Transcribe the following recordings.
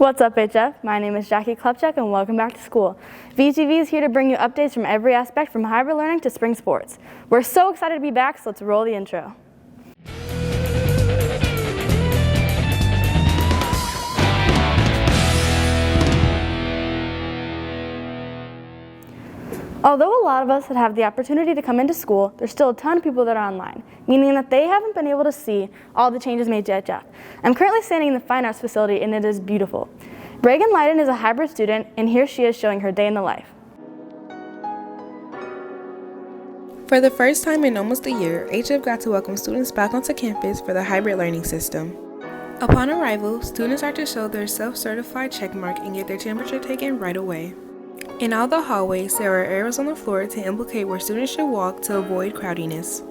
What's up, HF? My name is Jackie Klepchak and welcome back to school. VTV is here to bring you updates from every aspect from hybrid learning to spring sports. We're so excited to be back, so let's roll the intro. Although a lot of us that have the opportunity to come into school, there's still a ton of people that are online, meaning that they haven't been able to see all the changes made to HF. I'm currently standing in the Fine Arts facility and it is beautiful. Reagan Leiden is a hybrid student and here she is showing her day in the life. For the first time in almost a year, HF got to welcome students back onto campus for the hybrid learning system. Upon arrival, students are to show their self-certified checkmark and get their temperature taken right away. In all the hallways, there are arrows on the floor to indicate where students should walk to avoid crowdiness.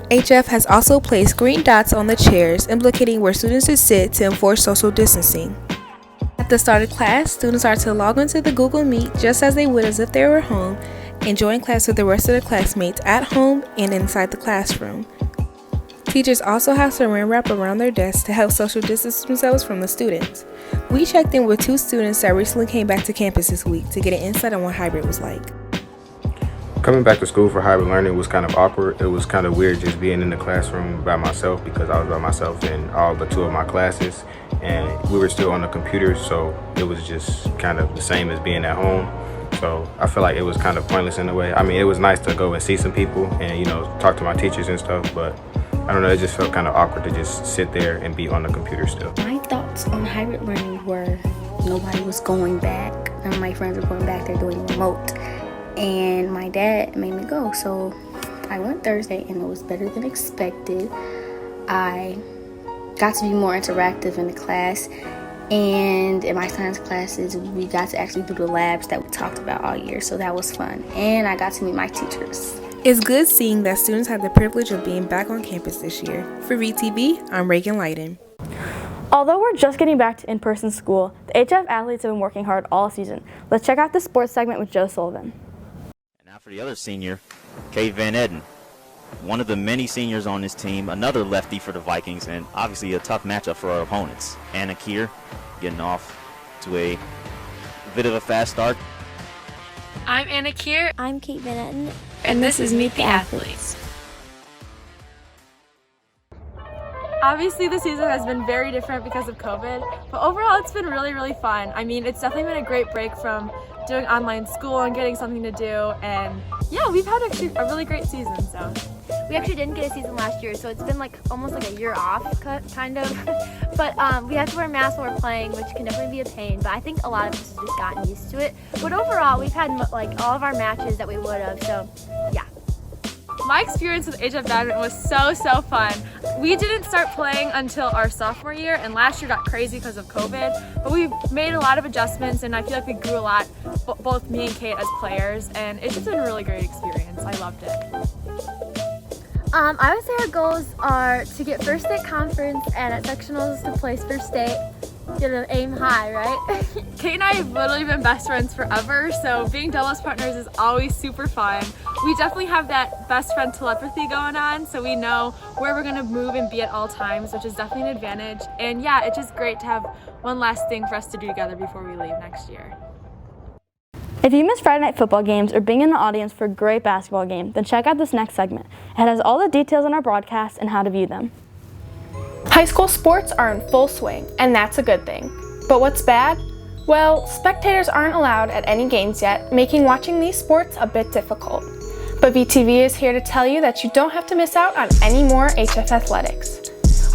HF has also placed green dots on the chairs, indicating where students should sit to enforce social distancing. At the start of class, students are to log into the Google Meet just as they would as if they were home and join class with the rest of their classmates at home and inside the classroom. Teachers also have saran wrap around their desks to help social distance themselves from the students. We checked in with 2 students that recently came back to campus this week to get an insight on what hybrid was like. Coming back to school for hybrid learning was kind of awkward. It was kind of weird just being in the classroom by myself because I was by myself in all but 2 of my classes and we were still on the computer, so it was just kind of the same as being at home. So I feel like it was kind of pointless in a way. I mean, it was nice to go and see some people and, talk to my teachers and stuff, but I don't know, it just felt kind of awkward to just sit there and be on the computer still. My thoughts on hybrid learning were nobody was going back. None of my friends were going back, they're doing remote. And my dad made me go, so I went Thursday and it was better than expected. I got to be more interactive in the class, and in my science classes, we got to actually do the labs that we talked about all year, so that was fun. And I got to meet my teachers. It's good seeing that students have the privilege of being back on campus this year. For VTV, I'm Reagan Leiden. Although we're just getting back to in-person school, the HF athletes have been working hard all season. Let's check out the sports segment with Joe Sullivan. And now for the other senior, Kay Van Eden. One of the many seniors on this team, another lefty for the Vikings, and obviously a tough matchup for our opponents. Anna Kier getting off to a bit of a fast start. I'm Anna Kier. I'm Kate Van Etten. And this is Meet the Athletes. Obviously the season has been very different because of COVID, but overall it's been really, really fun. I mean, it's definitely been a great break from doing online school and getting something to do, and yeah, we've had actually a really great season, so. We actually didn't get a season last year, so it's been almost like a year off, kind of. But we have to wear masks while we're playing, which can definitely be a pain, but I think a lot of us have just gotten used to it. But overall, we've had all of our matches that we would have, so yeah. My experience with HF badminton was so fun. We didn't start playing until our sophomore year, and last year got crazy because of COVID, but we made a lot of adjustments and I feel like we grew a lot, both me and Kate as players, and it's just been a really great experience. I loved it. I would say our goals are to get first state conference and at sectionals to place first state. Get an aim high, right? Kate and I have literally been best friends forever, so being doubles partners is always super fun. We definitely have that best friend telepathy going on, so we know where we're gonna move and be at all times, which is definitely an advantage. And yeah, it's just great to have one last thing for us to do together before we leave next year. If you miss Friday night football games or being in the audience for a great basketball game, then check out this next segment. It has all the details on our broadcast and how to view them. High school sports are in full swing, and that's a good thing. But what's bad? Well, spectators aren't allowed at any games yet, making watching these sports a bit difficult. But VTV is here to tell you that you don't have to miss out on any more HF athletics.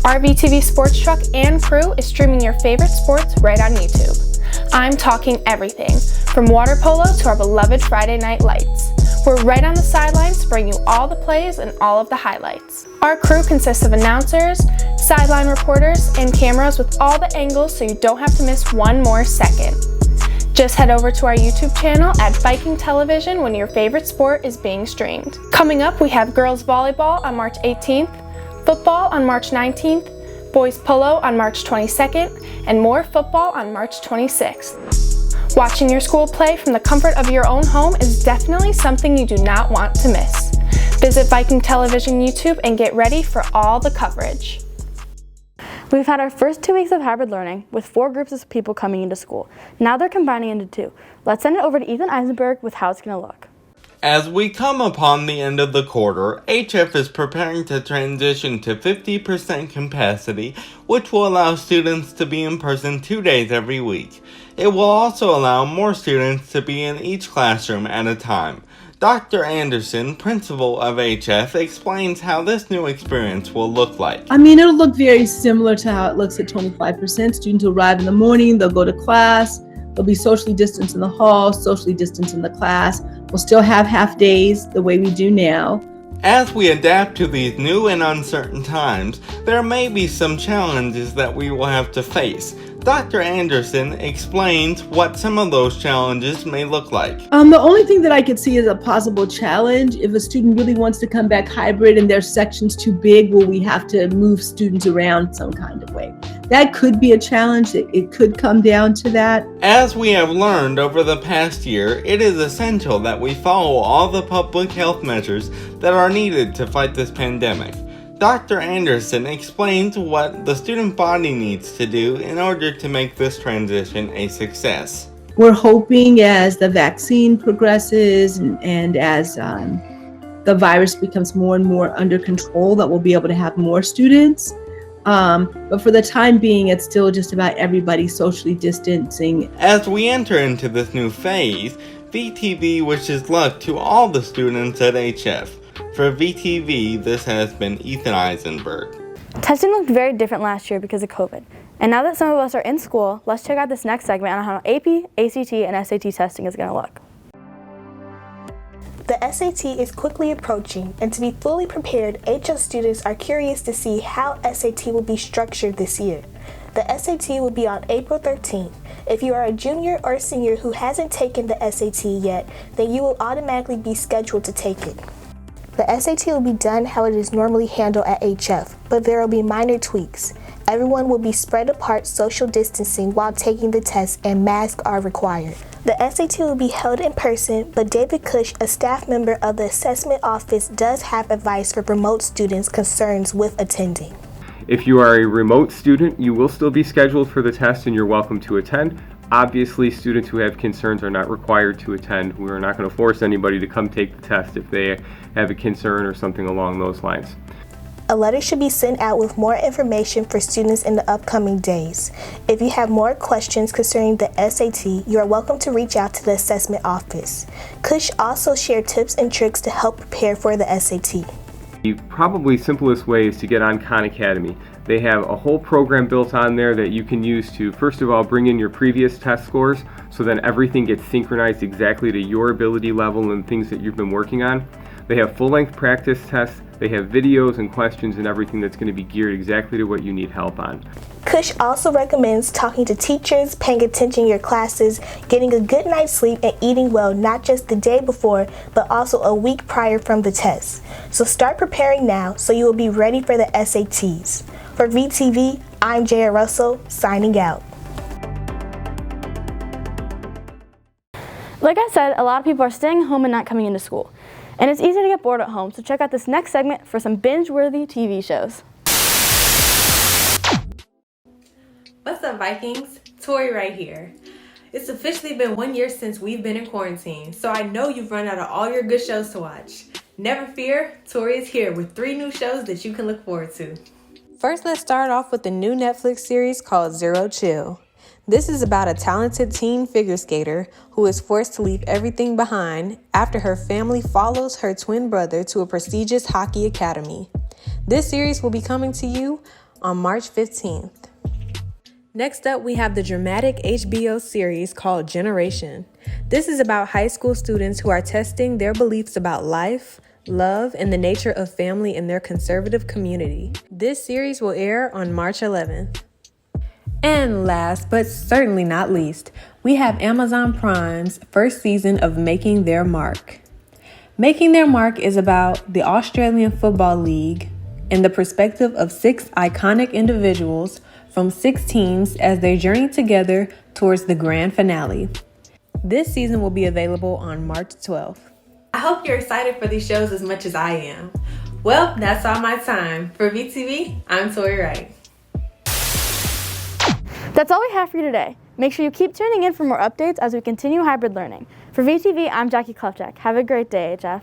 Our VTV sports truck and crew is streaming your favorite sports right on YouTube. I'm talking everything, from water polo to our beloved Friday Night Lights. We're right on the sidelines to bring you all the plays and all of the highlights. Our crew consists of announcers, sideline reporters, and cameras with all the angles so you don't have to miss one more second. Just head over to our YouTube channel at Viking Television when your favorite sport is being streamed. Coming up, we have girls volleyball on March 18th, football on March 19th, boys polo on March 22nd, and more football on March 26th. Watching your school play from the comfort of your own home is definitely something you do not want to miss. Visit Viking Television YouTube and get ready for all the coverage. We've had our first 2 weeks of hybrid learning with 4 groups of people coming into school. Now they're combining into 2. Let's send it over to Ethan Eisenberg with how it's going to look. As we come upon the end of the quarter, HF is preparing to transition to 50% capacity, which will allow students to be in person 2 days every week. It will also allow more students to be in each classroom at a time. Dr. Anderson, principal of HF, explains how this new experience will look like. It'll look very similar to how it looks at 25%. Students will arrive in the morning, they'll go to class, they'll be socially distanced in the hall, socially distanced in the class. We'll still have half days the way we do now. As we adapt to these new and uncertain times, there may be some challenges that we will have to face. Dr. Anderson explains what some of those challenges may look like. The only thing that I could see as a possible challenge, if a student really wants to come back hybrid and their section's too big, will we have to move students around some kind of way? That could be a challenge. It could come down to that. As we have learned over the past year, it is essential that we follow all the public health measures that are needed to fight this pandemic. Dr. Anderson explains what the student body needs to do in order to make this transition a success. We're hoping as the vaccine progresses and as the virus becomes more and more under control that we'll be able to have more students. But for the time being, it's still just about everybody socially distancing. As we enter into this new phase, VTV wishes luck to all the students at HF. For VTV, this has been Ethan Eisenberg. Testing looked very different last year because of COVID. And now that some of us are in school, let's check out this next segment on how AP, ACT, and SAT testing is going to look. The SAT is quickly approaching, and to be fully prepared, HF students are curious to see how SAT will be structured this year. The SAT will be on April 13th. If you are a junior or senior who hasn't taken the SAT yet, then you will automatically be scheduled to take it. The SAT will be done how it is normally handled at HF, but there will be minor tweaks. Everyone will be spread apart social distancing while taking the test, and masks are required. The SAT will be held in person, but David Cush, a staff member of the assessment office, does have advice for remote students' concerns with attending. If you are a remote student, you will still be scheduled for the test and you're welcome to attend. Obviously, students who have concerns are not required to attend. We are not going to force anybody to come take the test if they have a concern or something along those lines. A letter should be sent out with more information for students in the upcoming days. If you have more questions concerning the SAT, you are welcome to reach out to the assessment office. Cush also shared tips and tricks to help prepare for the SAT. The probably simplest way is to get on Khan Academy. They have a whole program built on there that you can use to, first of all, bring in your previous test scores, so then everything gets synchronized exactly to your ability level and things that you've been working on. They have full-length practice tests, they have videos and questions and everything that's going to be geared exactly to what you need help on. Cush also recommends talking to teachers, paying attention to your classes, getting a good night's sleep, and eating well not just the day before, but also a week prior from the test. So start preparing now so you will be ready for the SATs. For VTV, I'm Jaya Russell, signing out. Like I said, a lot of people are staying home and not coming into school. And it's easy to get bored at home, so check out this next segment for some binge-worthy TV shows. What's up, Vikings? Tori right here. It's officially been 1 year since we've been in quarantine, so I know you've run out of all your good shows to watch. Never fear, Tori is here with 3 new shows that you can look forward to. First, let's start off with the new Netflix series called Zero Chill. This is about a talented teen figure skater who is forced to leave everything behind after her family follows her twin brother to a prestigious hockey academy. This series will be coming to you on March 15th. Next up, we have the dramatic HBO series called Generation. This is about high school students who are testing their beliefs about life, love, and the nature of family in their conservative community. This series will air on March 11th. And last, but certainly not least, we have Amazon Prime's first season of Making Their Mark. Making Their Mark is about the Australian Football League and the perspective of 6 iconic individuals from 6 teams as they journey together towards the grand finale. This season will be available on March 12th. I hope you're excited for these shows as much as I am. Well, that's all my time. For VTV, I'm Tori Wright. That's all we have for you today. Make sure you keep tuning in for more updates as we continue hybrid learning. For VTV, I'm Jackie Klefchak. Have a great day, HF.